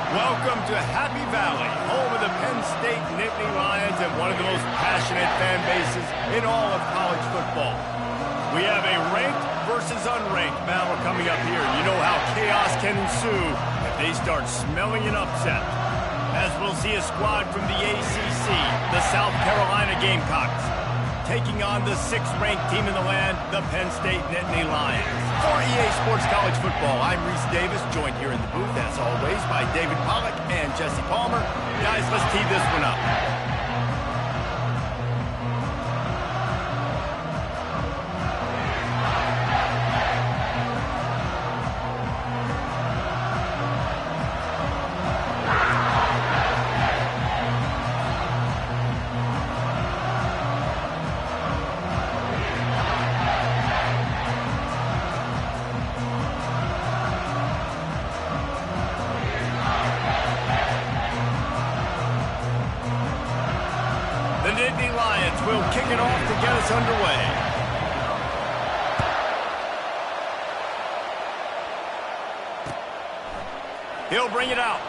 Welcome to Happy Valley, home of the Penn State Nittany Lions and one of the most passionate fan bases in all of college football. We have a ranked versus unranked battle coming up here. You know how chaos can ensue if they start smelling an upset. As we'll see a squad from the ACC, the South Carolina Gamecocks, taking on the 6th-ranked team in the land, the Penn State Nittany Lions. For EA Sports College Football, I'm Reese Davis, joined here in the booth, as always, by David Pollack and Jesse Palmer. Guys, let's tee this one up. The Nittany Lions will kick it off to get us underway. He'll bring it out.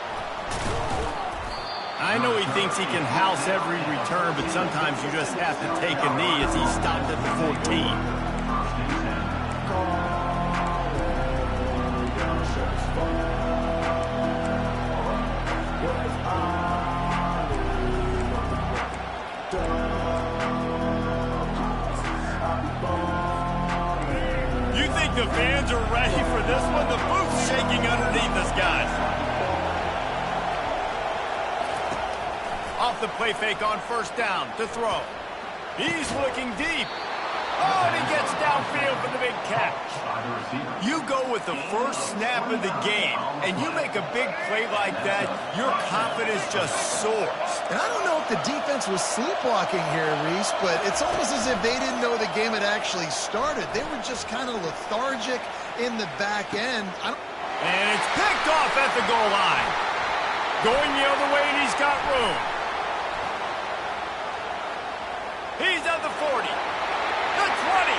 I know he thinks he can house every return, but sometimes you just have to take a knee as he stopped at the 14. The fans are ready for this one. The booth's shaking underneath us, guys. Off the play fake on first down to throw. He's looking deep. Oh, and he gets downfield for the big catch. You go with the first snap of the game, and you make a big play like that, your confidence just soars. And I don't know if the defense was sleepwalking here, Reese, but it's almost as if they didn't know the game had actually started. They were just kind of lethargic in the back end. And it's picked off at the goal line. Going the other way, and he's got room. He's at the 40. The 20,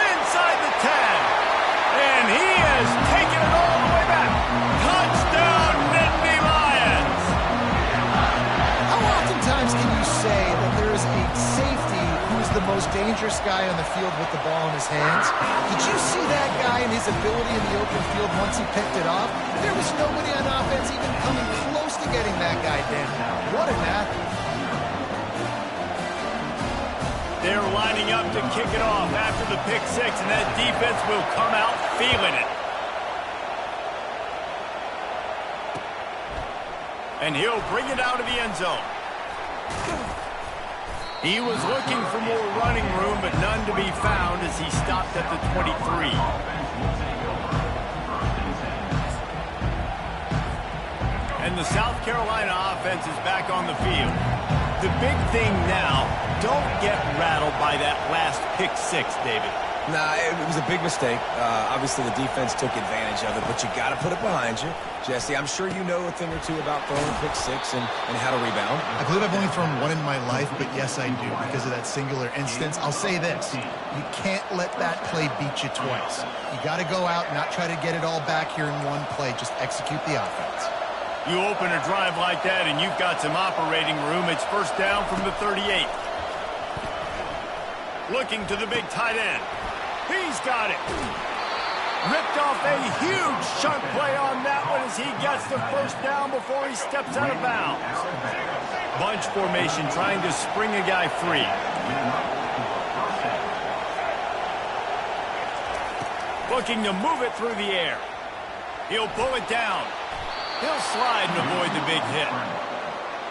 inside the 10, and he has taken it all the way back. Touchdown, Nittany Lions! How oftentimes can you say that there is a safety who is the most dangerous guy on the field with the ball in his hands? Did you see that guy and his ability in the open field once he picked it off? There was nobody on offense even coming close to getting that guy down. What an athlete. They're lining up to kick it off after the pick six, and that defense will come out feeling it. And he'll bring it out of the end zone. He was looking for more running room, but none to be found as he stopped at the 23. And the South Carolina offense is back on the field. The big thing now, don't get rattled by that last pick six, David. Nah, it was a big mistake. Obviously, the defense took advantage of it, but you got to put it behind you. Jesse, I'm sure you know a thing or two about throwing pick six and how to rebound. I believe I've only thrown one in my life, but yes, I do. Because of that singular instance, I'll say this. You can't let that play beat you twice. You got to go out and not try to get it all back here in one play. Just execute the offense. You open a drive like that, and you've got some operating room. It's first down from the 38. Looking to the big tight end. He's got it. Ripped off a huge chunk play on that one as he gets the first down before he steps out of bounds. Bunch formation trying to spring a guy free. Looking to move it through the air. He'll pull it down. He'll slide and avoid the big hit.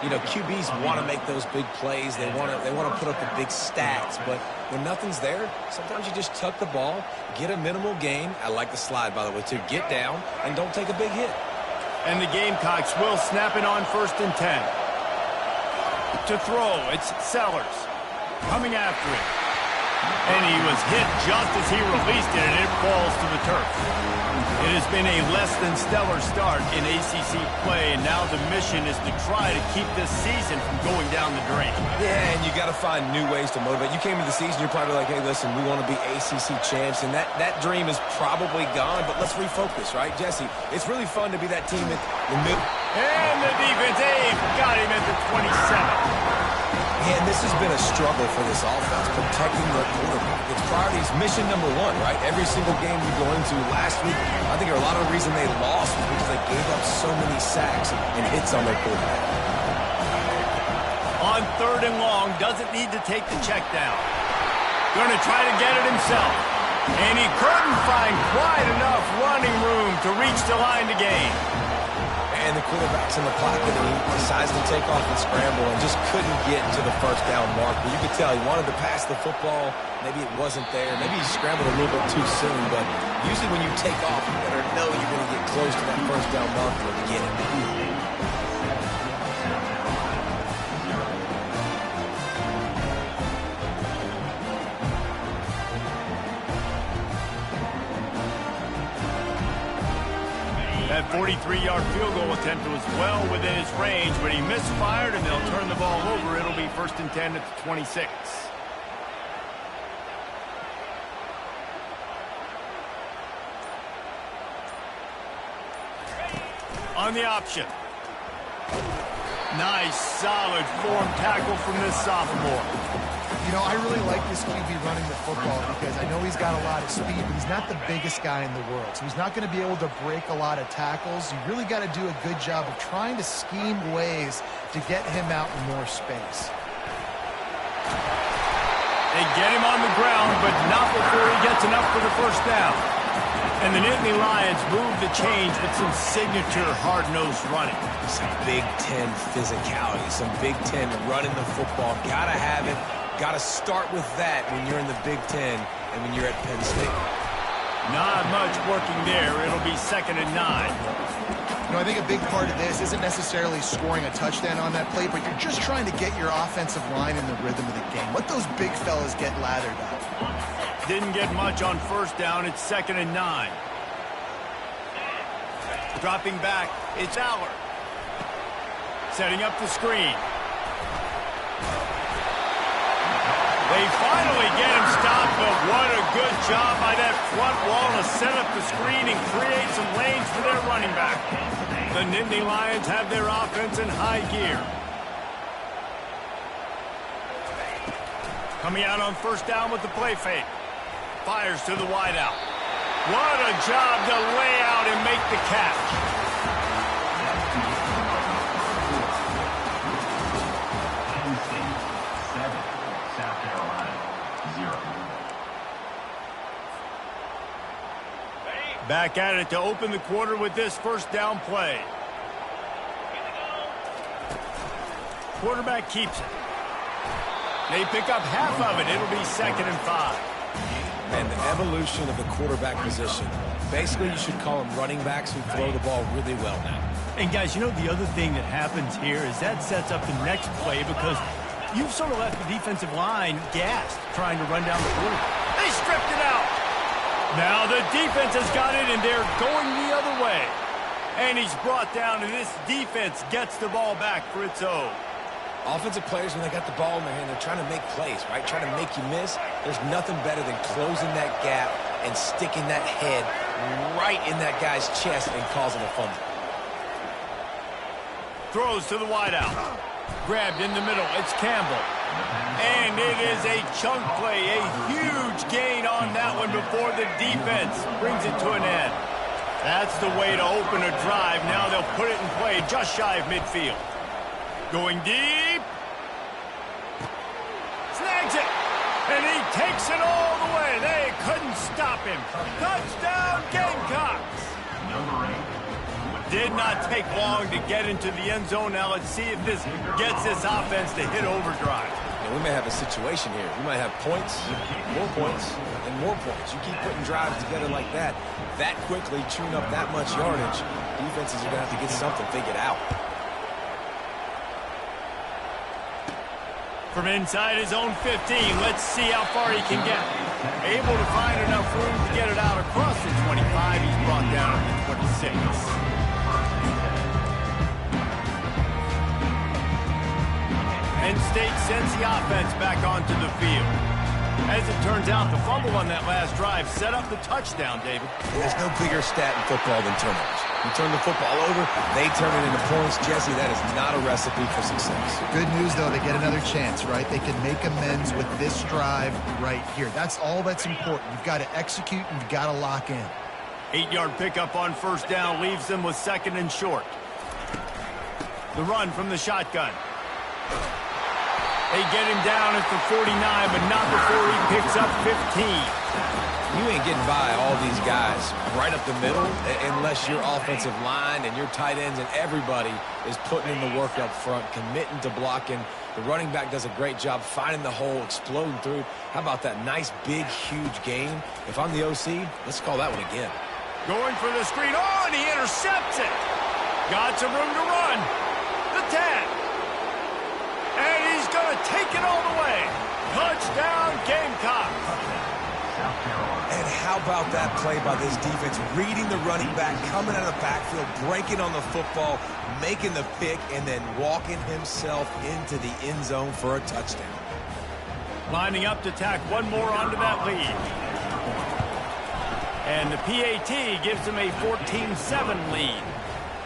You know, QBs want to make those big plays. They want to put up the big stats. But when nothing's there, sometimes you just tuck the ball, get a minimal gain. I like the slide, by the way, to get down and don't take a big hit. And the Gamecocks will snap it on first and 10. To throw, it's Sellers coming after it. And he was hit just as he released it, and it falls to the turf. It has been a less than stellar start in ACC play, and now the mission is to try to keep this season from going down the drain. Yeah, and you got to find new ways to motivate. You came into the season, you're probably like, hey, listen, we want to be ACC champs, and that dream is probably gone, but let's refocus, right? Jesse, it's really fun to be that team at the middle. And the defense, got him at the 27. Yeah, and this has been a struggle for this offense, protecting their quarterback. It's priorities, mission number one, right? Every single game you go into last week, I think a lot of the reason they lost was because they gave up so many sacks and hits on their quarterback. On 3rd and long, doesn't need to take the check down. Going to try to get it himself. And he couldn't find quite enough running room to reach the line to gain. And the quarterback's in the pocket, and he decides to take off and scramble and just couldn't get to the first down mark. But you could tell he wanted to pass the football. Maybe it wasn't there. Maybe he scrambled a little bit too soon. But usually when you take off, you better know you're going to get close to that first down marker to get it. That 43-yard field goal attempt was well within his range, but he misfired, and they'll turn the ball over. It'll be 1st and 10 at the 26. On the option. Nice, solid form tackle from this sophomore. You know, I really like this QB running the football because I know he's got a lot of speed, but he's not the biggest guy in the world. So he's not going to be able to break a lot of tackles. You really got to do a good job of trying to scheme ways to get him out in more space. They get him on the ground, but not before he gets enough for the first down. And the Nittany Lions move the change with some signature hard-nosed running. Some Big Ten physicality, some Big Ten running the football. Gotta have it. Gotta start with that when you're in the Big Ten and when you're at Penn State. Not much working there. It'll be 2nd and 9. You know, I think a big part of this isn't necessarily scoring a touchdown on that play, but you're just trying to get your offensive line in the rhythm of the game. Let those big fellas get lathered up. Didn't get much on 1st down. It's 2nd and 9. Dropping back, it's Aller. Setting up the screen. They finally get him stopped, but what a good job by that front wall to set up the screen and create some lanes for their running back. The Nittany Lions have their offense in high gear. Coming out on 1st down with the play fake. Fires to the wideout. What a job to lay out and make the catch. Back at it to open the quarter with this 1st down play. Quarterback keeps it. They pick up half of it. It'll be 2nd and 5. And the evolution of the quarterback position. Basically, you should call them running backs who throw the ball really well now. And guys, you know the other thing that happens here is that sets up the next play because you've sort of left the defensive line gassed trying to run down the field. They stripped it out. Now the defense has got it, and they're going the other way. And he's brought down, and this defense gets the ball back for its own. Offensive players, when they got the ball in their hand, they're trying to make plays, right? Trying to make you miss. There's nothing better than closing that gap and sticking that head right in that guy's chest and causing a fumble. Throws to the wideout. Grabbed in the middle. It's Campbell. And it is a chunk play. A huge gain on that one before the defense brings it to an end. That's the way to open a drive. Now they'll put it in play just shy of midfield. Going deep. Snags it. And he takes it all the way. They couldn't stop him. Touchdown, Gamecocks. Did not take long to get into the end zone. Now let's see if this gets this offense to hit overdrive. Yeah, we may have a situation here. We might have points, and more points. You keep putting drives together like that quickly, chewing up that much yardage, defenses are going to have to get something figured out. From inside his own 15, let's see how far he can get. Able to find enough room to get it out across the 25. He's brought down to the 26. Penn State sends the offense back onto the field. As it turns out, the fumble on that last drive set up the touchdown, David. There's no bigger stat in football than turnovers. You turn the football over, they turn it into points. Jesse, that is not a recipe for success. Good news, though, they get another chance, right? They can make amends with this drive right here. That's all that's important. You've got to execute and you've got to lock in. 8-yard pickup on first down leaves them with 2nd and short. The run from the shotgun. They get him down at the 49, but not before he picks up 15. You ain't getting by all these guys right up the middle unless your offensive line and your tight ends and everybody is putting in the work up front, committing to blocking. The running back does a great job finding the hole, exploding through. How about that nice, big, huge gain? If I'm the OC, let's call that one again. Going for the screen. Oh, and he intercepts it. Got some room to run. The 10. And he's going to take it all the way. Touchdown, Gamecocks. And how about that play by this defense? Reading the running back, coming out of the backfield, breaking on the football, making the pick, and then walking himself into the end zone for a touchdown. Lining up to tack one more onto that lead. And the PAT gives him a 14-7 lead.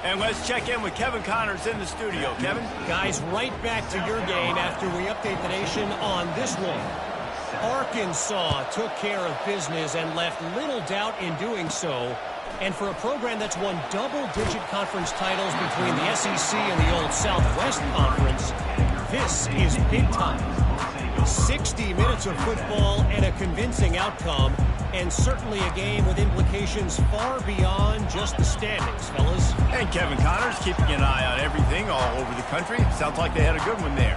And let's check in with Kevin Connors in the studio. Kevin? Guys, right back to your game after we update the nation on this one. Arkansas took care of business and left little doubt in doing so. And for a program that's won double-digit conference titles between the SEC and the old Southwest Conference, this is big time. 60 minutes of football and a convincing outcome, and certainly a game with implications far beyond just the standings, fellas. And Kevin Connors keeping an eye on everything all over the country. Sounds like they had a good one there.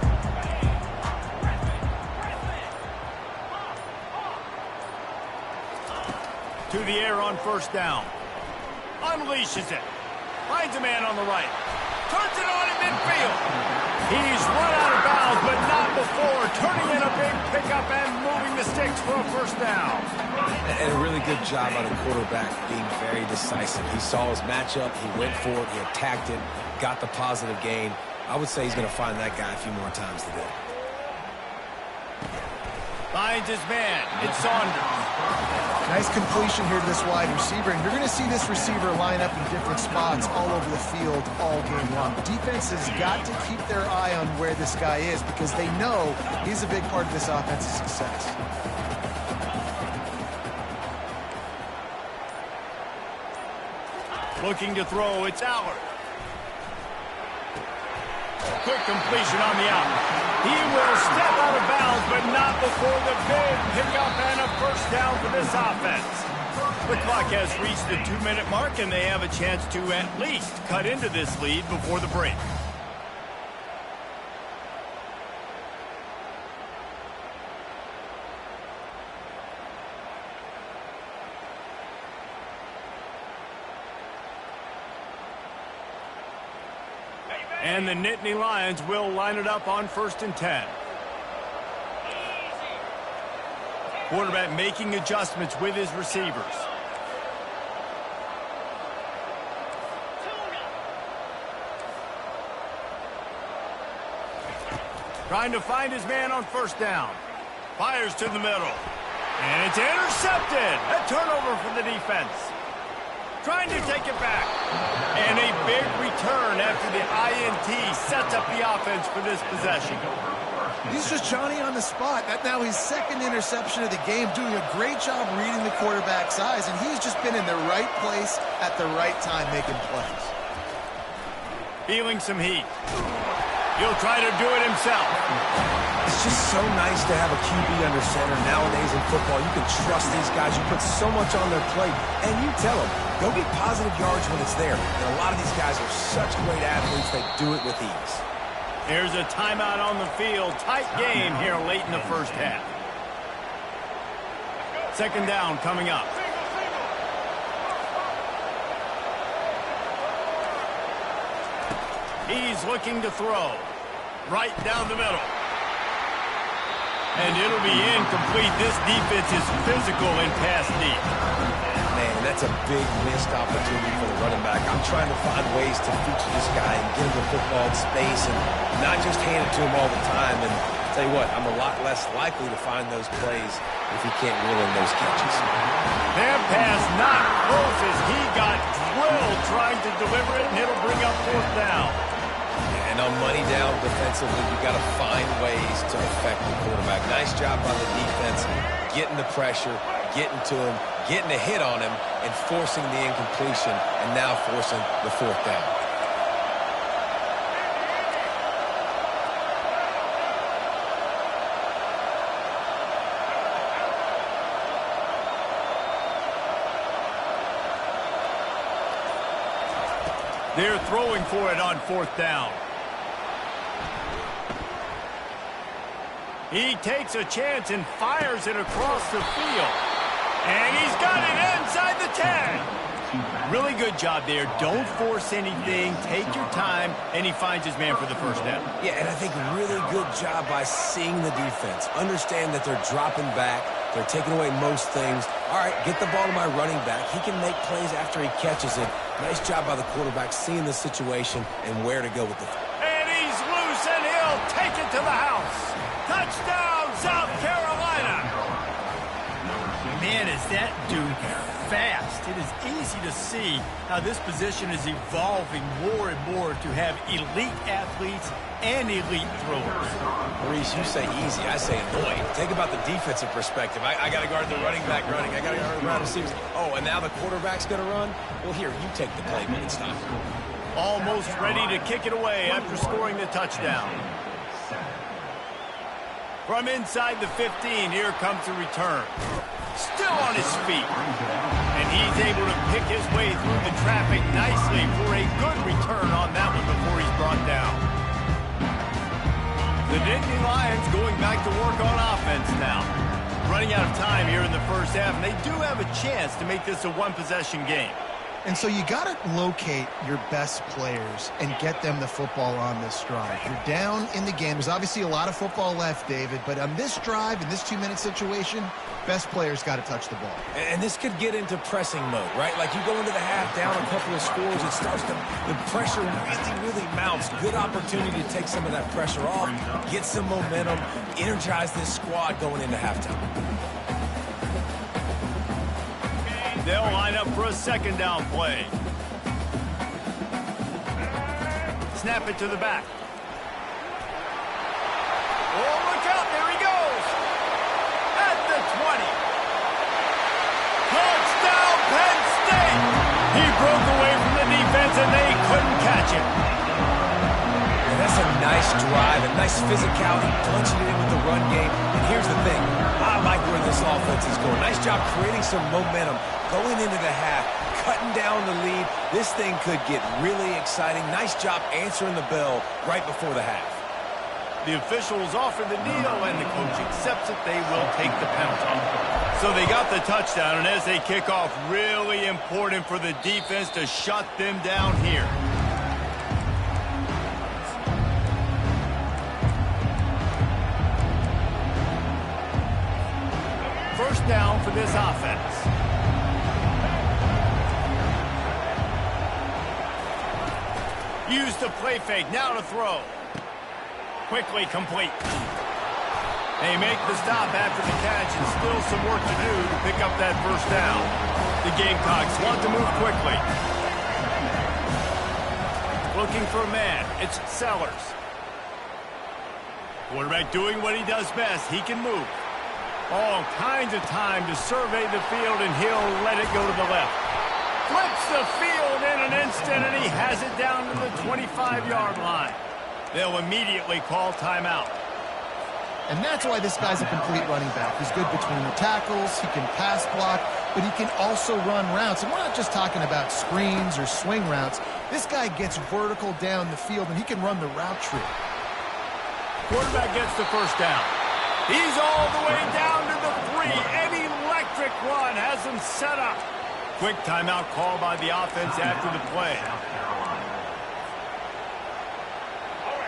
To the air on first down. Unleashes it. Finds a man on the right. Turns it on in midfield. He's run out of bounds, but not before turning in a big pickup and moving the sticks for a first down. And a really good job by the quarterback being very decisive. He saw his matchup. He went for it. He attacked it. Got the positive gain. I would say he's going to find that guy a few more times today. Finds his man. It's Saunders. Nice completion here to this wide receiver, and you're going to see this receiver line up in different spots all over the field all game long. Defense has got to keep their eye on where this guy is because they know he's a big part of this offense's success. Looking to throw, it's Allard. Quick completion on the out. He will step out of bounds, but not before the big pickup and a first down for this offense. The clock has reached the 2-minute mark, and they have a chance to at least cut into this lead before the break. And the Nittany Lions will line it up on 1st and 10. Quarterback making adjustments with his receivers. Trying to find his man on first down. Fires to the middle. And it's intercepted. A turnover for the defense. Trying to take it back. And a big return after the INT sets up the offense for this possession. He's just Johnny on the spot. That now his 2nd interception of the game, doing a great job reading the quarterback's eyes, and he's just been in the right place at the right time making plays. Feeling some heat. He'll try to do it himself. It's just so nice to have a QB under center nowadays in football. You can trust these guys. You put so much on their plate, and you tell them, go get positive yards when it's there. And a lot of these guys are such great athletes, they do it with ease. There's a timeout on the field. Tight game here late in the first half. 2nd down coming up. He's looking to throw. Right down the middle. And it'll be incomplete. This defense is physical in pass deep. Man, that's a big missed opportunity for the running back. I'm trying to find ways to feature this guy and get him the football in space and not just hand it to him all the time. And I'll tell you what, I'm a lot less likely to find those plays if he can't reel in those catches. That pass not close as he got drilled trying to deliver it, and it'll bring up fourth down. And on money down defensively, you got to find ways to affect the quarterback. Nice job by the defense, getting the pressure, getting to him, getting a hit on him, and forcing the incompletion, and now forcing the fourth down. They're throwing for it on fourth down. He takes a chance and fires it across the field. And he's got it inside the 10. Really good job there. Don't force anything. Take your time. And he finds his man for the first down. Yeah, and I think really good job by seeing the defense. Understand that they're dropping back. They're taking away most things. All right, get the ball to my running back. He can make plays after he catches it. Nice job by the quarterback seeing the situation and where to go with it. And he's loose, and he'll take it to the house. Touchdown, South Carolina. Man, is that dude fast. It is easy to see how this position is evolving more and more to have elite athletes and elite throwers. Maurice, you say easy, I say annoying. Think about the defensive perspective. I got to guard the running back running. I got to guard the wide receivers. Oh, and now the quarterback's going to run? Well, here, you take the play when it's time. Almost ready to kick it away after scoring the touchdown. From inside the 15, here comes the return. Still on his feet. And he's able to pick his way through the traffic nicely for a good return on that one before he's brought down. The Nittany Lions going back to work on offense now. Running out of time here in the first half, and they do have a chance to make this a one-possession game. And so you got to locate your best players and get them the football on this drive. You're down in the game. There's obviously a lot of football left, David, but on this drive, in this 2-minute situation, best players got to touch the ball. And this could get into pressing mode, right? Like you go into the half down a couple of scores, it starts to, the pressure really mounts. Good opportunity to take some of that pressure off, get some momentum, energize this squad going into halftime. They'll line up for a second down play. Snap it to the back. Oh, look out, there he goes. At the 20. Touchdown, Penn State. He broke away from the defense and they couldn't catch him. And that's a nice drive, a nice physicality, punching it in with the run game. And here's the thing, I like where this offense is going. Nice job creating some momentum, going into the half, cutting down the lead. This thing could get really exciting. Nice job answering the bell right before the half. The officials offer the kneel, and the coach accepts it. They will take the penalty. So they got the touchdown, and as they kick off, really important for the defense to shut them down here. First down for this offense. Use the play fake, now to throw. Quickly complete. They make the stop after the catch and still some work to do to pick up that first down. The Gamecocks want to move quickly. Looking for a man. It's Sellers. Quarterback doing what he does best. He can move. All kinds of time to survey the field, and he'll let it go to the left. Flips the field in an instant, and he has it down to the 25-yard line. They'll immediately call timeout. And that's why this guy's a complete running back. He's good between the tackles, he can pass block, but he can also run routes. And we're not just talking about screens or swing routes. This guy gets vertical down the field, and he can run the route tree. Quarterback gets the first down. He's all the way down to the 3. An electric run has him set up. Quick timeout call by the offense after the play.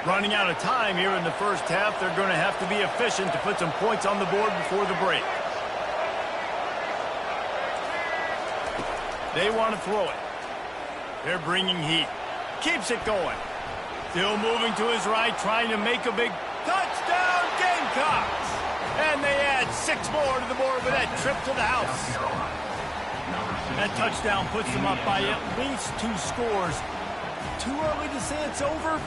Running out of time here in the first half. They're going to have to be efficient to put some points on the board before the break. They want to throw it. They're bringing heat. Keeps it going. Still moving to his right, trying to make a big touchdown, Gamecocks. And they add 6 more to the board with that trip to the house. That touchdown puts them up by at least 2 scores. Too early to say it's over?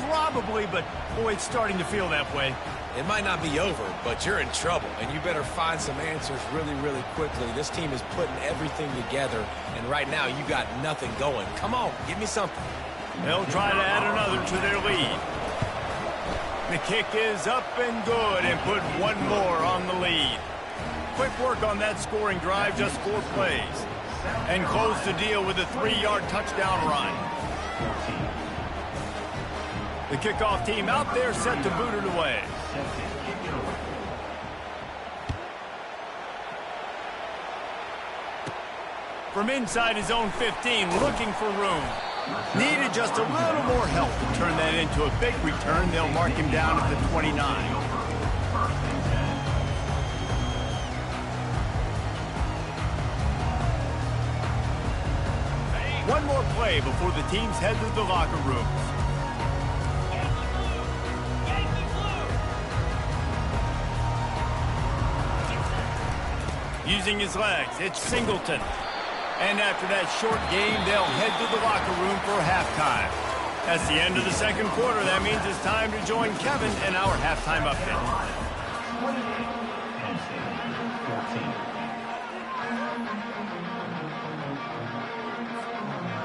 Probably, but boy, it's starting to feel that way. It might not be over, but you're in trouble, and you better find some answers really, really quickly. This team is putting everything together, and right now you got nothing going. Come on, give me something. They'll try to add another to their lead. The kick is up and good, and put 1 more on the lead. Quick work on that scoring drive, just 4 plays. And close the deal with a 3-yard touchdown run. The kickoff team out there set to boot it away. From inside his own 15, looking for room. Needed just a little more help to turn that into a big return. They'll mark him down at the 29. One more play before the teams head to the locker rooms. Using his legs, it's Singleton. And after that short game, they'll head to the locker room for halftime. That's the end of the second quarter. That means it's time to join Kevin in our halftime update.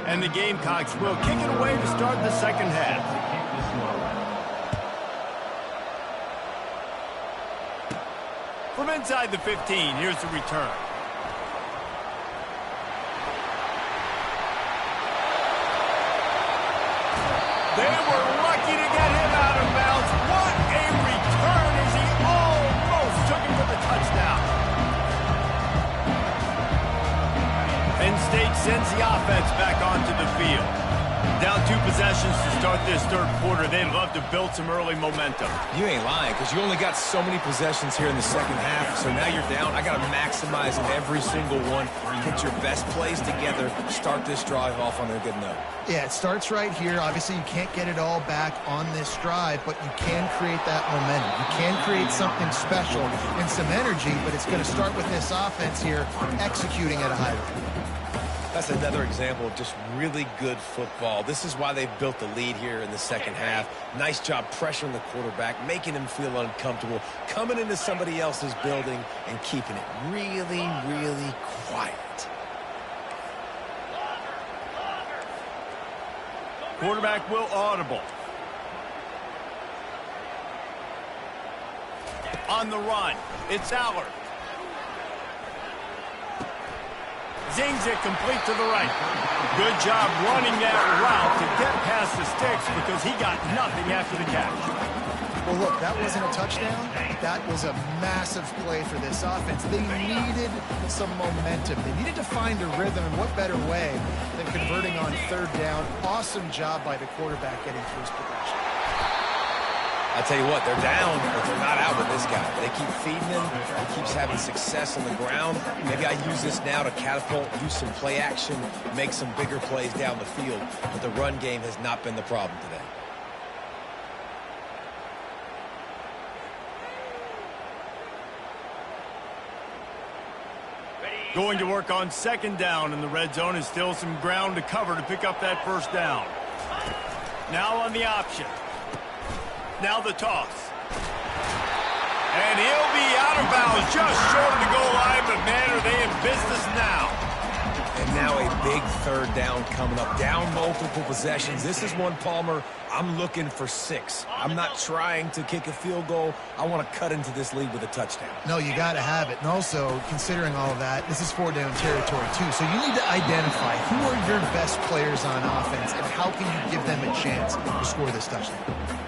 And the Gamecocks will kick it away to start the second half. From inside the 15, here's the return. They were lucky to get him out of bounds. What a return as he almost took him for the touchdown. Penn State sends the offense back onto the field. Down 2 possessions to start this third quarter. They'd love to build some early momentum. You ain't lying, because you only got so many possessions here in the second half, so now you're down. I got to maximize every single one. Put your best plays together. Start this drive off on a good note. Yeah, it starts right here. Obviously, you can't get it all back on this drive, but you can create that momentum. You can create something special and some energy, but it's going to start with this offense here executing at a high rate. That's another example of just really good football. This is why they've built the lead here in the second half. Nice job pressuring the quarterback, making him feel uncomfortable, coming into somebody else's building and keeping it really, really quiet. Quarterback will audible. On the run, it's Allard. Zings it complete to the right. Good job running that route to get past the sticks because he got nothing after the catch. Well, look, that wasn't a touchdown. That was a massive play for this offense. They needed some momentum. They needed to find a rhythm, and what better way than converting on third down. Awesome job by the quarterback getting through his progression. I tell you what, they're down, but they're not out with this guy. They keep feeding him. He keeps having success on the ground. Maybe I use this now to catapult, use some play action, make some bigger plays down the field. But the run game has not been the problem today. Going to work on second down in the red zone is still some ground to cover to pick up that first down. Now on the option. Now the toss. And he'll be out of bounds just short of the goal line, but man, are they in business now. And now a big third down coming up. Down multiple possessions. This is one, Palmer, I'm looking for 6. I'm not trying to kick a field goal. I want to cut into this lead with a touchdown. No, you got to have it. And also, considering all of that, this is 4-down territory, too. So you need to identify who are your best players on offense and how can you give them a chance to score this touchdown.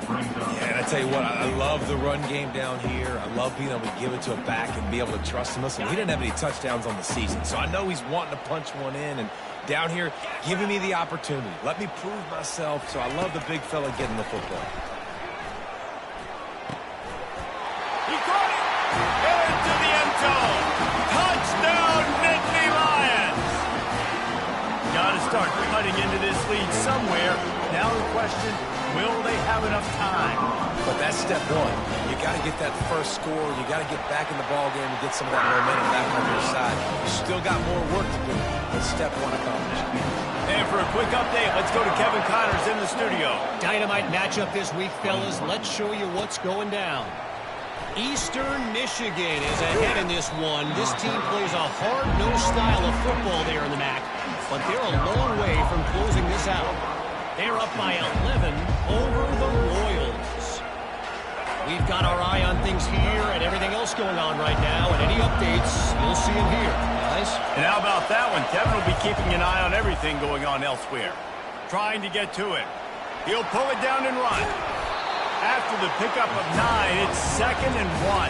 Yeah, and I tell you what, I love the run game down here. I love being able to give it to a back and be able to trust him. Listen, he didn't have any touchdowns on the season, so I know he's wanting to punch one in. And down here, giving me the opportunity. Let me prove myself, so I love the big fella getting the football. He caught it! Into the end zone! Touchdown, Nittany Lions! Got to start cutting into this lead somewhere. Now the question, will they have enough time? But that's step one. You got to get that first score. You got to get back in the ball game and get some of that momentum back on your side. You still got more work to do, but step one accomplished. And for a quick update, let's go to Kevin Connors in the studio. Dynamite matchup this week, fellas. Let's show you what's going down. Eastern Michigan is ahead in this one. This team plays a hard-nosed style of football there in the MAC, but they're a long way from closing this out. They're up by 11 over the Royals. We've got our eye on things here and everything else going on right now, and any updates, you'll see them here, guys. And how about that one? Kevin will be keeping an eye on everything going on elsewhere. Trying to get to it. He'll pull it down and run. After the pickup of 9, it's 2nd and 1.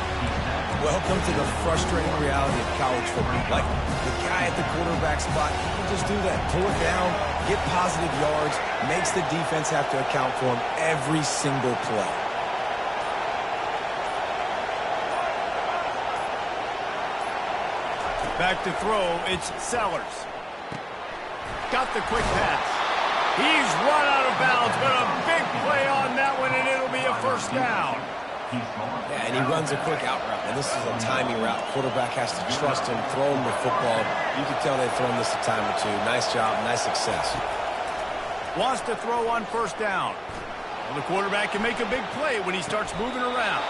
Welcome to the frustrating reality of college football. Like, the guy at the quarterback spot, he can just do that. Pull it down, get positive yards, makes the defense have to account for him every single play. Back to throw, it's Sellers. Got the quick pass. He's run out of bounds, but a big play on that one, and it'll be a first down. Yeah, and he runs a quick out route, and this is a timing route. Quarterback has to trust him, throw him the football. You can tell they've thrown this a time or two. Nice job, nice success. Wants to throw on first down. Well, the quarterback can make a big play when he starts moving around.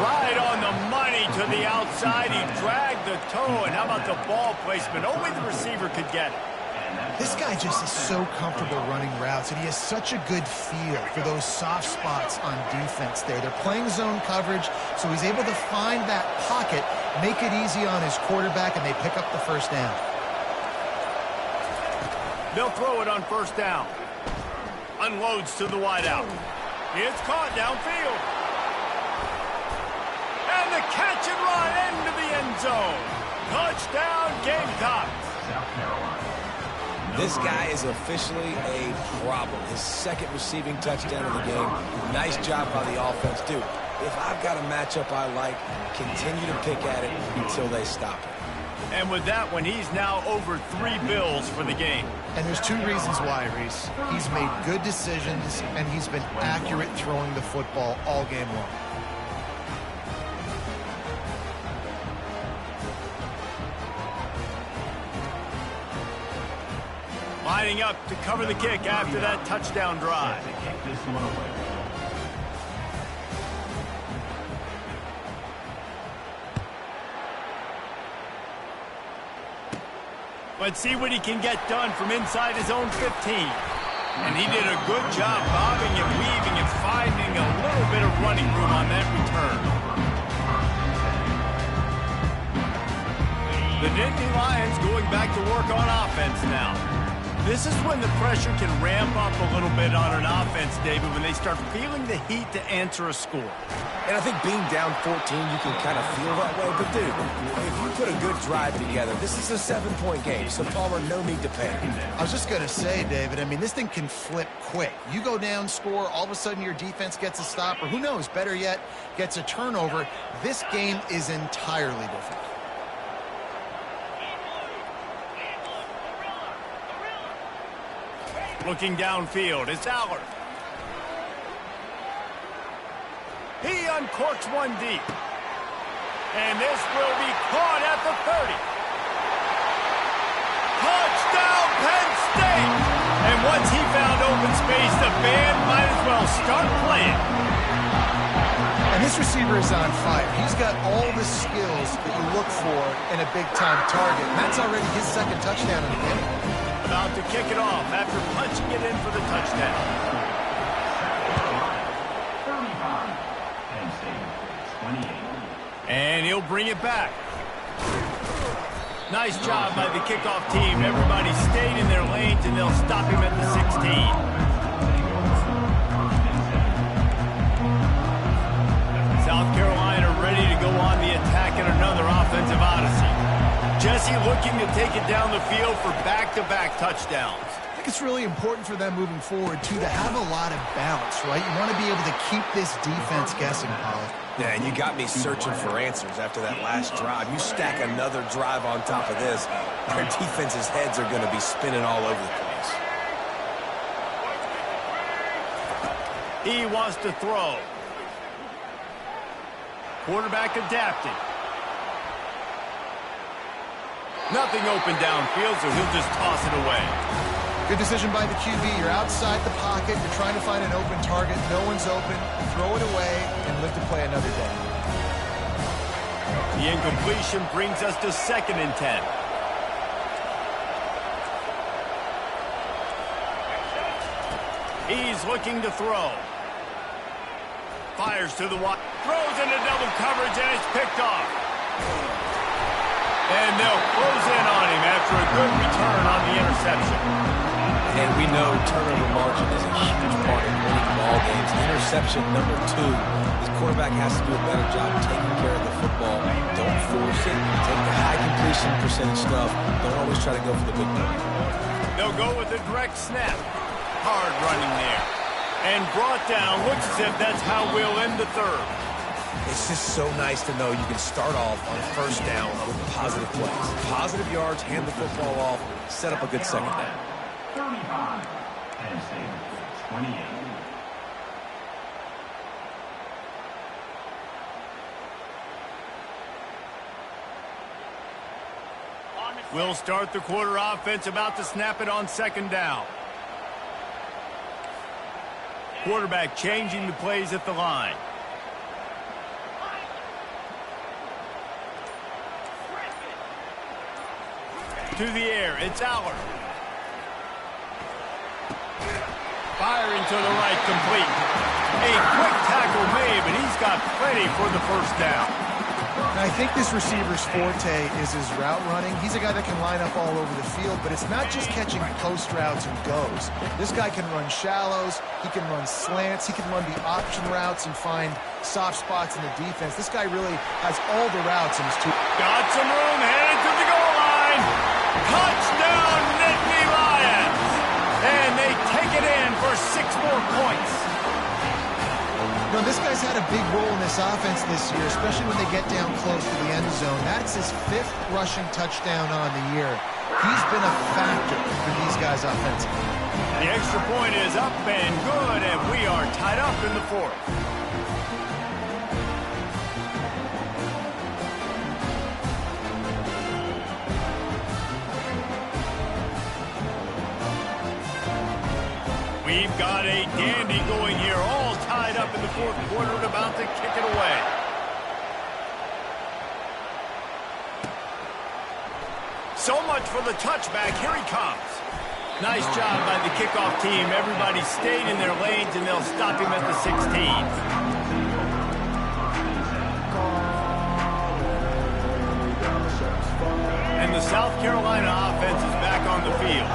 Right on the money to the outside. He dragged the toe, and how about the ball placement? Only the receiver could get it. This guy just is so comfortable running routes, and he has such a good feel for those soft spots on defense there. They're playing zone coverage, so he's able to find that pocket, make it easy on his quarterback, and they pick up the first down. They'll throw it on first down. Unloads to the wideout. It's caught downfield. And the catch and run into the end zone. Touchdown, Gamecocks. This guy is officially a problem. His 2nd receiving touchdown of the game. Nice job by the offense. Dude, if I've got a matchup I like, continue to pick at it until they stop it. And with that one, he's now over 3 bills for the game. And there's 2 reasons why, Reese. He's made good decisions, and he's been accurate throwing the football all game long. Lining up to cover the kick after that touchdown drive. Let's see what he can get done from inside his own 15. And he did a good job bobbing and weaving and finding a little bit of running room on that return. The Nittany Lions going back to work on offense now. This is when the pressure can ramp up a little bit on an offense, David, when they start feeling the heat to answer a score. And I think being down 14, you can kind of feel that way. But, dude, if you put a good drive together, this is a 7-point game, so Palmer, no need to panic. I was just going to say, David, I mean, this thing can flip quick. You go down, score, all of a sudden your defense gets a stop, or who knows, better yet, gets a turnover. This game is entirely different. Looking downfield, it's Allard. He uncorks one deep. And this will be caught at the 30. Touchdown, Penn State! And once he found open space, the band might as well start playing. And this receiver is on fire. He's got all the skills that you look for in a big-time target. And that's already his 2nd touchdown in the game. About to kick it off after punching it in for the touchdown. And he'll bring it back. Nice job by the kickoff team. Everybody stayed in their lanes, and they'll stop him at the 16. South Carolina ready to go on the attack in another offensive odyssey. Jesse looking to take it down the field for back-to-back touchdowns. I think it's really important for them moving forward, too, to have a lot of balance, right? You want to be able to keep this defense guessing, Pollard. Yeah, and you got me searching for answers after that last drive. You stack another drive on top of this, their defense's heads are going to be spinning all over the place. He wants to throw. Quarterback adapting. Nothing open downfield, so he'll just toss it away. Good decision by the QB. You're outside the pocket. You're trying to find an open target. No one's open. Throw it away and live to play another day. The incompletion brings us to 2nd and 10. He's looking to throw. Fires to the wide. Throws into double coverage, and it's picked off. And they'll close in on him after a good return on the interception. And we know turnover margin is a huge part of winning ball games. Interception number 2. This quarterback has to do a better job taking care of the football. Don't force it. Take the high completion percentage stuff. Don't always try to go for the big play. They'll go with a direct snap. Hard running there. And brought down. Looks as if that's how we'll end the 3rd. It's just so nice to know you can start off on 1st down with positive plays. Positive yards, hand the football off, set up a good 2nd down. 35. Penn State, 28. We'll start the quarter offense, about to snap it on 2nd down. Quarterback changing the plays at the line. To the air, it's Aller. Firing to the right, complete. A quick tackle made, but he's got plenty for the 1st down. I think this receiver's forte is his route running. He's a guy that can line up all over the field, but it's not just catching post routes and goes. This guy can run shallows, he can run slants, he can run the option routes and find soft spots in the defense. This guy really has all the routes in his tool. Got some room, headed to the goal line. Touchdown, Nittany Lions! And they take it in for 6 more points. You know, this guy's had a big role in this offense this year, especially when they get down close to the end zone. That's his 5th rushing touchdown on the year. He's been a factor for these guys offensively. The extra point is up and good, and we are tied up in the 4th. We've got a dandy going here, all tied up in the 4th quarter and about to kick it away. So much for the touchback. Here he comes. Nice job by the kickoff team. Everybody stayed in their lanes, and they'll stop him at the 16. And the South Carolina offense is back on the field.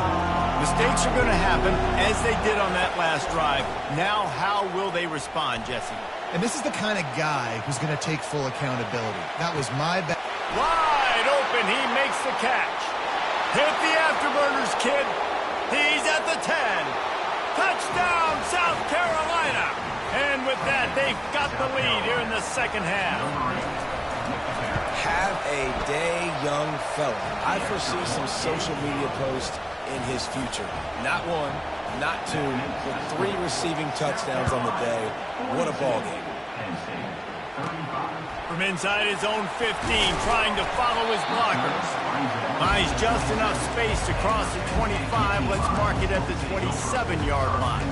Mistakes are going to happen, as they did on that last drive. Now, how will they respond, Jesse? And this is the kind of guy who's going to take full accountability. That was my bad. Wide open, he makes the catch. Hit the afterburners, kid. He's at the 10. Touchdown, South Carolina. And with that, they've got the lead here in the 2nd half. Have a day, young fella. I foresee some social media posts in his future. Not 1, not 2, but 3 receiving touchdowns on the day. What a ball game. From inside his own 15, trying to follow his blockers. Buys just enough space to cross the 25. Let's mark it at the 27-yard line.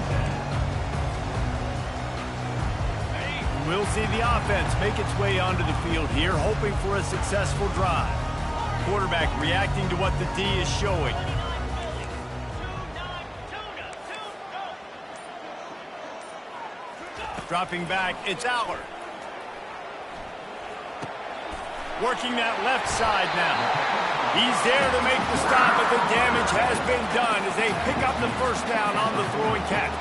We'll see the offense make its way onto the field here, hoping for a successful drive. Quarterback reacting to what the D is showing. Dropping back, it's Aller. Working that left side now. He's there to make the stop, but the damage has been done as they pick up the 1st down on the throwing catch.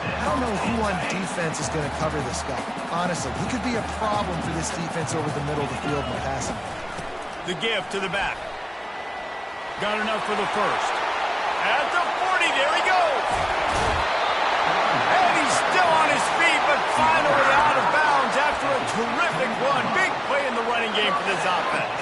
I don't know who on defense is going to cover this guy. Honestly, he could be a problem for this defense over the middle of the field in the passing. The give to the back. Got enough for the 1st. At the 40, there he goes. And he's still on his feet, but finally out of bounds after a terrific run. Big play in the running game for this offense.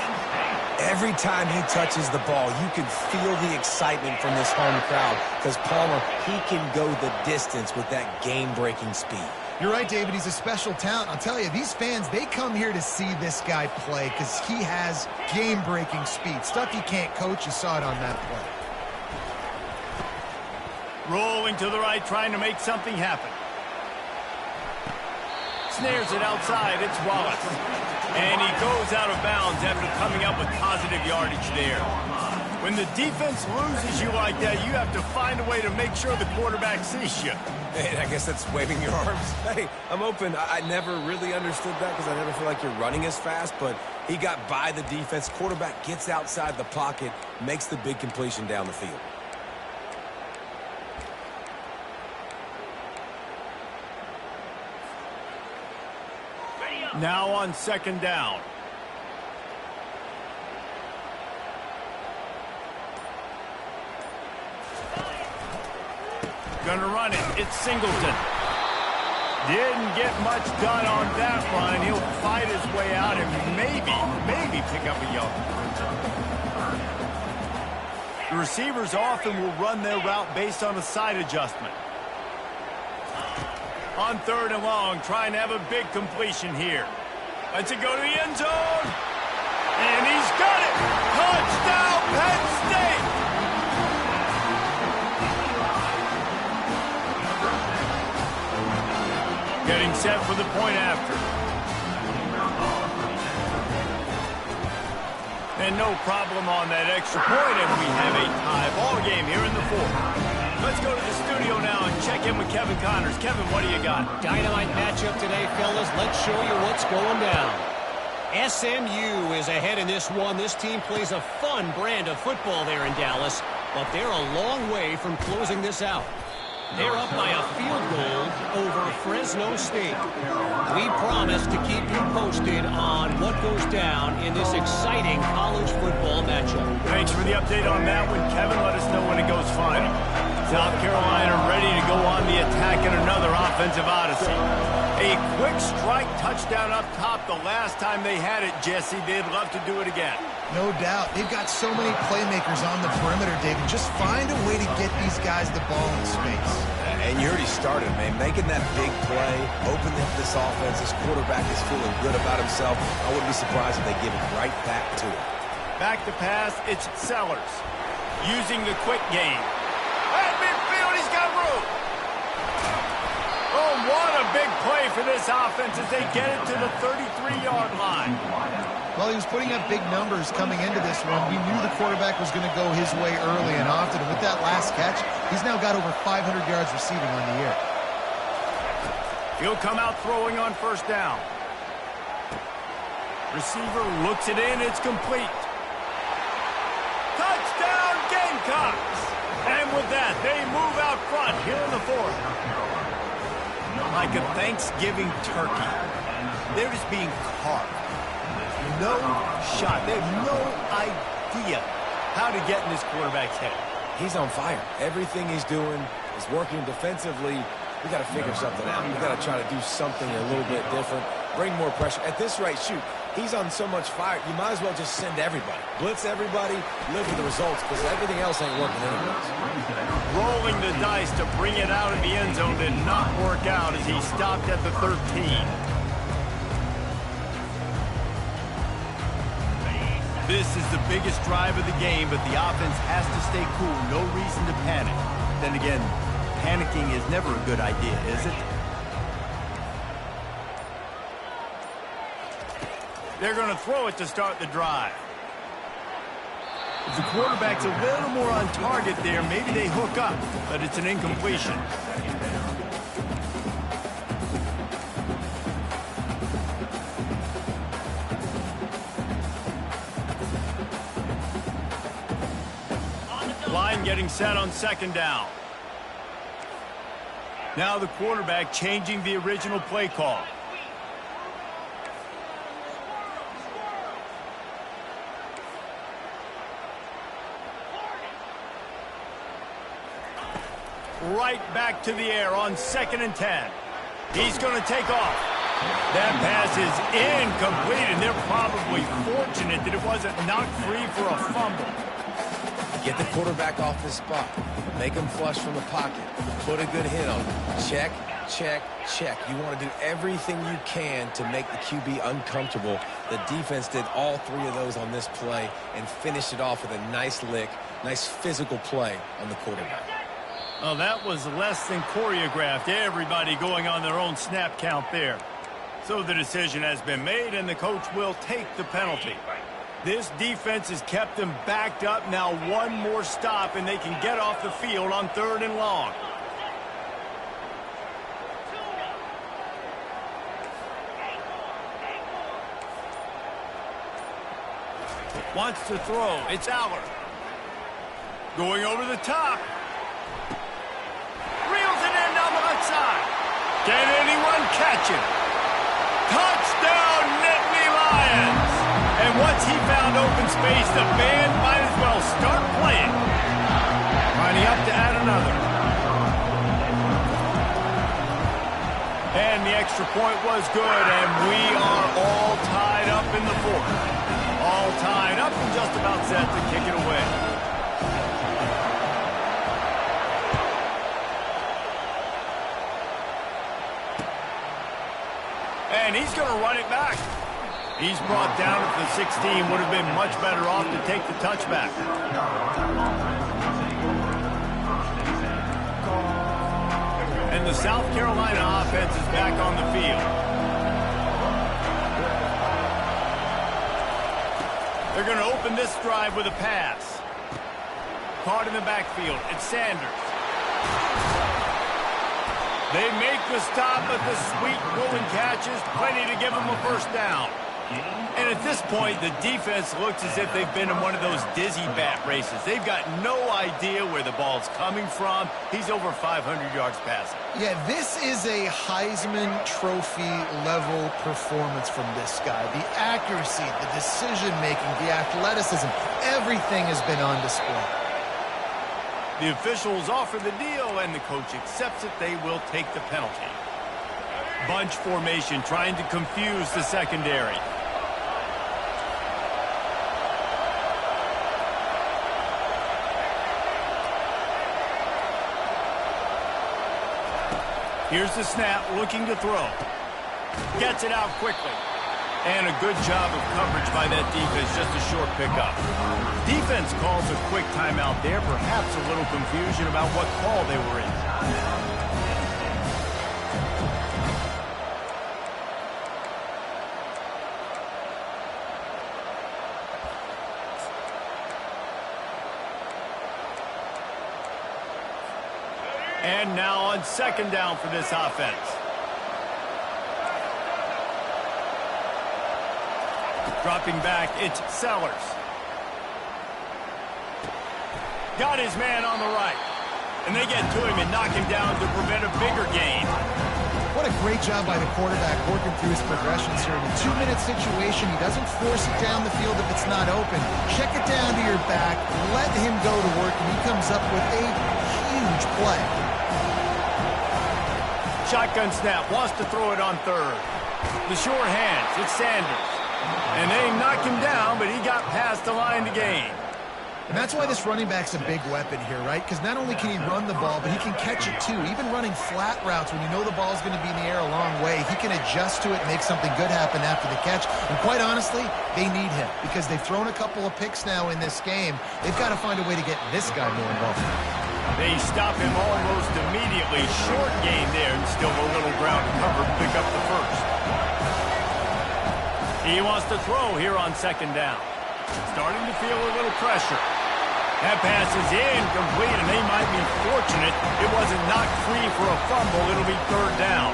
Every time he touches the ball, you can feel the excitement from this home crowd because Palmer, he can go the distance with that game-breaking speed. You're right, David. He's a special talent. I'll tell you, these fans, they come here to see this guy play because he has game-breaking speed. Stuff you can't coach. You saw it on that play. Rolling to the right, trying to make something happen. Snares it outside. It's Wallace. And he goes out of bounds after coming up with positive yardage there. When the defense loses you like that, you have to find a way to make sure the quarterback sees you. Hey, I guess that's waving your arms. Hey, I'm open. I never really understood that because I never feel like you're running as fast, but he got by the defense. Quarterback gets outside the pocket, makes the big completion down the field. Now on second down. Gonna run it. It's Singleton. Didn't get much done on that run. He'll fight his way out and maybe pick up a yard. The receivers often will run their route based on a side adjustment. On third and long, trying to have a big completion here. Lets it go to the end zone. And he's got it. Touchdown, Penn State. Getting set for the point after. And no problem on that extra point, and we have a tie ball game here in the fourth. Let's go to the studio now and check in with Kevin Connors. Kevin, what do you got? Dynamite matchup today, fellas. Let's show you what's going down. SMU is ahead in this one. This team plays a fun brand of football there in Dallas, but they're a long way from closing this out. They're up by a field goal over Fresno State. We promise to keep you posted on what goes down in this exciting college football matchup. Thanks for the update on that one, Kevin. Let us know when it goes final. South Carolina ready to go on the attack in another offensive odyssey. A quick strike touchdown up top the last time they had it, Jesse. They'd love to do it again. No doubt. They've got so many playmakers on the perimeter, David. Just find a way to get these guys the ball in space. And you already started, man. Making that big play, opening up this offense. This quarterback is feeling good about himself. I wouldn't be surprised if they give it right back to him. Back to pass, it's Sellers. Using the quick game. At midfield, he's got room. Oh, what a big play for this offense as they get it to the 33-yard line. Well, he was putting up big numbers coming into this one. We knew the quarterback was going to go his way early and often. And with that last catch, he's now got over 500 yards receiving on the year. He'll come out throwing on first down. Receiver looks it in. It's complete. Touchdown, Gamecocks! And with that, they move out front here in the fourth. Like a Thanksgiving turkey. They're just being carved. No shot. They have no idea how to get in this quarterback's head. He's on fire. Everything he's doing is working defensively. We got to figure something out. We got to try to do something a little bit different. Bring more pressure. At this rate, shoot, he's on so much fire, you might as well just send everybody. Blitz everybody, live with the results, because everything else ain't working anyways. Rolling the dice to bring it out of the end zone did not work out as he stopped at the 13. This is the biggest drive of the game, but the offense has to stay cool. No reason to panic. Then again, panicking is never a good idea, is it? They're going to throw it to start the drive. If the quarterback's a little more on target there, maybe they hook up, but it's an incompletion. Line getting set on second down. Now the quarterback changing the original play call. Right back to the air on 2nd and 10. He's going to take off. That pass is incomplete, and they're probably fortunate that it wasn't knocked free for a fumble. Get the quarterback off his spot. Make him flush from the pocket. Put a good hit on him. Check, check, check. You want to do everything you can to make the QB uncomfortable. The defense did all three of those on this play and finished it off with a nice lick, nice physical play on the quarterback. Well, that was less than choreographed. Everybody going on their own snap count there. So the decision has been made, and the coach will take the penalty. This defense has kept them backed up. Now one more stop, and they can get off the field on 3rd and long. Wants to throw. It's Aller. Going over the top. Reels it in down the left side. Can anyone catch him? Touchdown, Nittany Lions! And once he found open space, the band might as well start playing. Lining up to add another. And the extra point was good, and we are all tied up in the 4th. All tied up and just about set to kick it away. And he's going to run it back. He's brought down at the 16. Would have been much better off to take the touchback. And the South Carolina offense is back on the field. They're going to open this drive with a pass. Caught in the backfield. It's Sanders. They make the stop, but the sweet rolling catch is plenty to give them a first down. And at this point, the defense looks as if they've been in one of those dizzy bat races. They've got no idea where the ball's coming from. He's over 500 yards passing. Yeah, this is a Heisman Trophy level performance from this guy. The accuracy, the decision-making, the athleticism, everything has been on display. The officials offer the deal, and the coach accepts it. They will take the penalty. Bunch formation trying to confuse the secondary. Here's the snap, looking to throw. Gets it out quickly. And a good job of coverage by that defense, just a short pickup. Defense calls a quick timeout there, perhaps a little confusion about what call they were in. And now on 2nd down for this offense. Dropping back, it's Sellers. Got his man on the right. And they get to him and knock him down to prevent a bigger gain. What a great job by the quarterback working through his progressions here. In a 2-minute situation, he doesn't force it down the field if it's not open. Check it down to your back, let him go to work, and he comes up with a huge play. Shotgun snap, wants to throw it on 3rd. The sure hands, it's Sanders. And they knock him down, but he got past the line to gain. And that's why this running back's a big weapon here, right? Because not only can he run the ball, but he can catch it too. Even running flat routes when you know the ball's going to be in the air a long way, he can adjust to it and make something good happen after the catch. And quite honestly, they need him because they've thrown a couple of picks now in this game. They've got to find a way to get this guy more involved. They stop him almost immediately. Short gain there, and still a little ground to cover to pick up the first. He wants to throw here on 2nd down. Starting to feel a little pressure. That pass is incomplete, and they might be fortunate it wasn't knocked free for a fumble. It'll be 3rd down.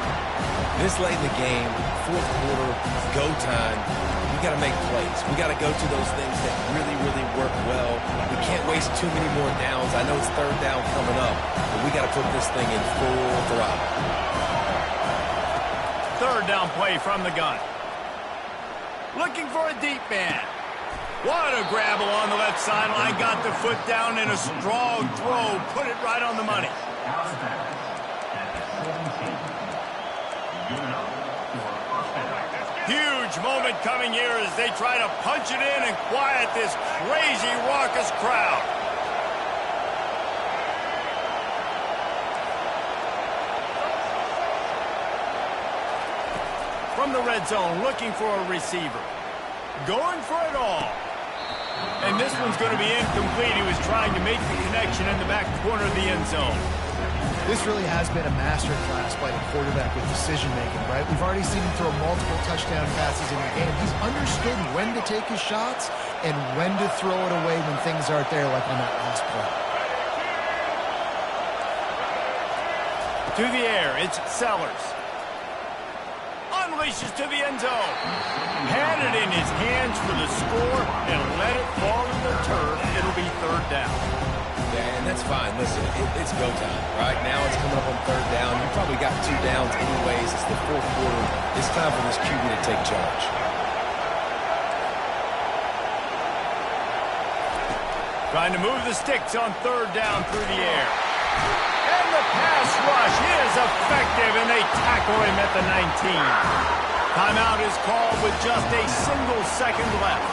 This late in the game, 4th quarter, go time. We got to make plays. We got to go to those things that really, really work well. We can't waste too many more downs. I know it's 3rd down coming up, but we got to put this thing in full throttle. 3rd down play from the gun. Looking for a deep man. What a grab along the left sideline. Got the foot down in a strong throw. Put it right on the money. Huge moment coming here as they try to punch it in and quiet this crazy, raucous crowd. From the red zone, looking for a receiver. Going for it all. And this one's going to be incomplete. He was trying to make the connection in the back corner of the end zone. This really has been a masterclass by the quarterback with decision-making, right? We've already seen him throw multiple touchdown passes in the game. He's understood when to take his shots and when to throw it away when things aren't there, like on that last play. To the air, it's Sellers. Unleashes to the end zone. Had it in his hands for the score and let it fall in the turf. It'll be third down. Yeah, and that's fine. Listen, it's go time, right? Now it's coming up on third down. You probably got 2 downs anyways. It's the fourth quarter. It's time for this QB to take charge. Trying to move the sticks on third down through the air. And the pass rush is effective, and they tackle him at the 19. Timeout is called with just a single second left.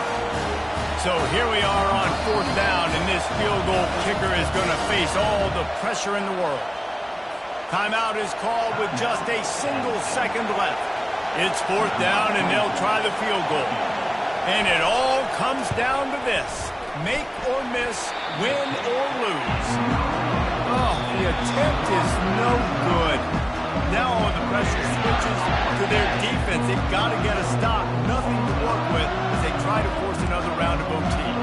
So here we are on fourth down, and this field goal kicker is going to face all the pressure in the world. Timeout is called with just a single second left. It's fourth down, and they'll try the field goal. And it all comes down to this: make or miss, win or lose. Oh, the attempt is no good. Now all the pressure switches to their defense. They've got to get a stop. Nothing to work with as they try to force another round of OT.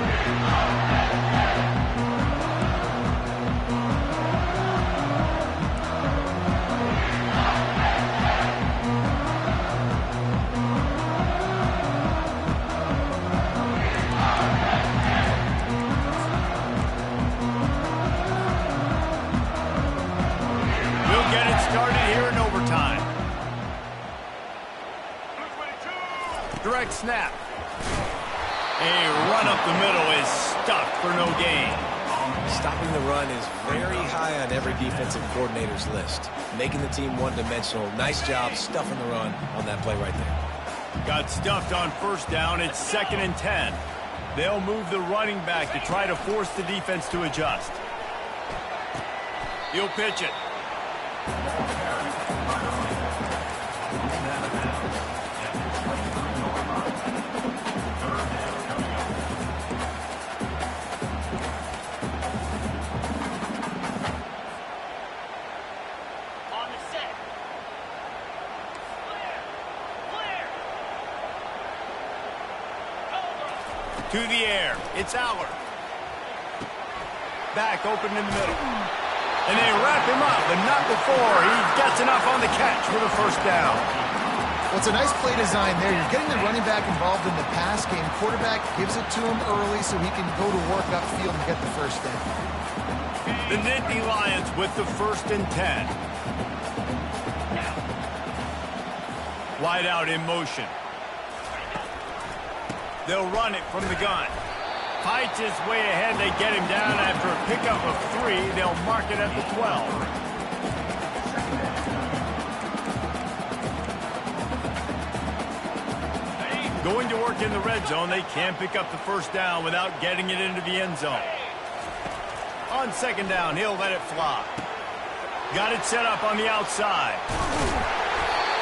Direct snap. A run up the middle is stuffed for no gain. Stopping the run is very high on every defensive coordinator's list. Making the team one-dimensional. Nice job stuffing the run on that play right there. Got stuffed on first down. It's 2nd and 10. They'll move the running back to try to force the defense to adjust. He'll pitch it. To the air, it's Aller. Back open in the middle. And they wrap him up, but not before he gets enough on the catch for the first down. Well, it's a nice play design there. You're getting the running back involved in the pass game. Quarterback gives it to him early so he can go to work upfield and get the first down. The Nittany Lions with the 1st and 10. Wide out in motion. They'll run it from the gun. Fights his way ahead. They get him down after a pickup of 3. They'll mark it at the 12. Going to work in the red zone. They can't pick up the first down without getting it into the end zone. On 2nd down, he'll let it fly. Got it set up on the outside.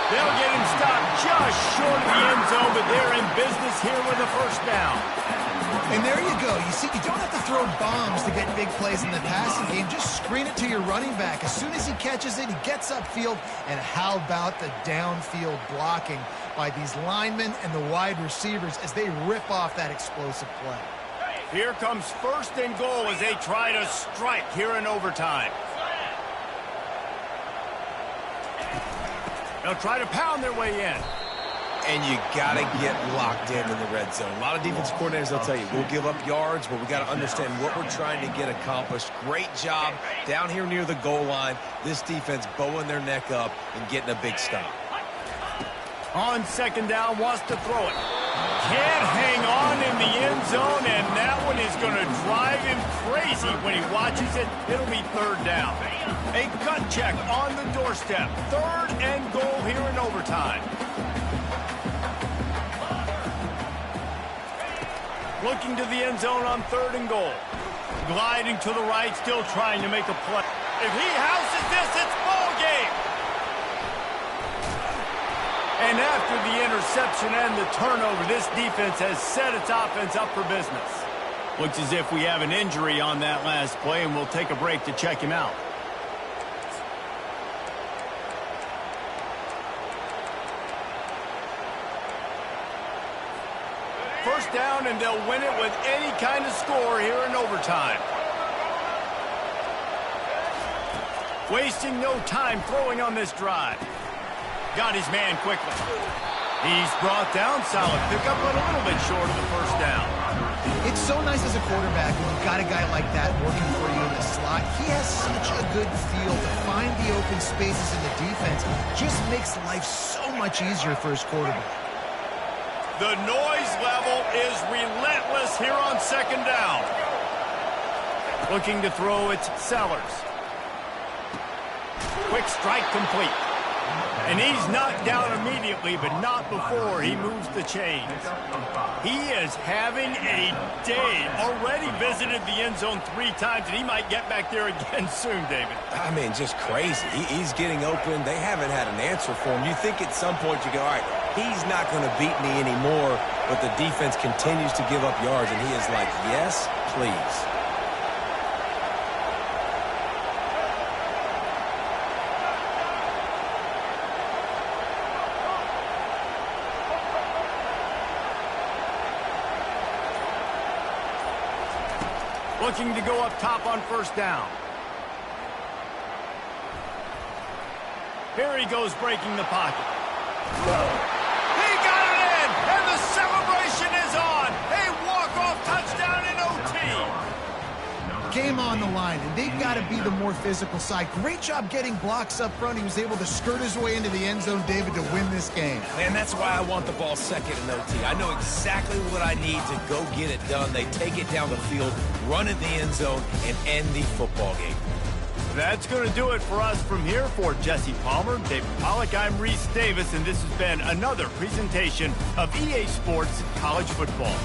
They'll get him stopped just short of the end zone, but they're in business here with a first down. And there you go. You see, you don't have to throw bombs to get big plays in the passing game. Just screen it to your running back. As soon as he catches it, he gets upfield. And how about the downfield blocking by these linemen and the wide receivers as they rip off that explosive play. Here comes 1st and goal as they try to strike here in overtime. They'll try to pound their way in. And you got to get locked in the red zone. A lot of defensive coordinators, they'll tell you, we'll give up yards, but we got to understand what we're trying to get accomplished. Great job down here near the goal line. This defense bowing their neck up and getting a big stop. On 2nd down, wants to throw it. Can't hang on in the end zone, and that one is going to drive him crazy when he watches it. It'll be 3rd down. A gut check on the doorstep. 3rd and goal here in overtime. Looking to the end zone on 3rd and goal. Gliding to the right, still trying to make a play. If he houses this, it's ball game. And after the interception and the turnover, this defense has set its offense up for business. Looks as if we have an injury on that last play, and we'll take a break to check him out. First down, and they'll win it with any kind of score here in overtime. Wasting no time throwing on this drive. Got his man quickly. He's brought down. Solid pickup, but a little bit short of the first down. It's so nice as a quarterback when you've got a guy like that working for you in the slot. He has such a good feel to find the open spaces in the defense. Just makes life so much easier for his quarterback. The noise level is relentless here on 2nd down. Looking to throw, it's Sellers. Quick strike complete. And he's knocked down immediately, but not before he moves the chains. He is having a day. Already visited the end zone 3 times, and he might get back there again soon, David. I mean, just crazy. He's getting open. They haven't had an answer for him. You think at some point you go, all right, he's not going to beat me anymore, but the defense continues to give up yards, and he is like, yes, please. Looking to go up top on 1st down. Here he goes breaking the pocket. He got it in, and the celebration is on. A walk-off touchdown in OT. Game on the line, and they've got to be the more physical side. Great job getting blocks up front. He was able to skirt his way into the end zone, David, to win this game. Man, that's why I want the ball 2nd in OT. I know exactly what I need to go get it done. They take it down the field, run in the end zone, and end the football game. That's going to do it for us from here. For Jesse Palmer, David Pollack, I'm Reese Davis, and this has been another presentation of EA Sports College Football.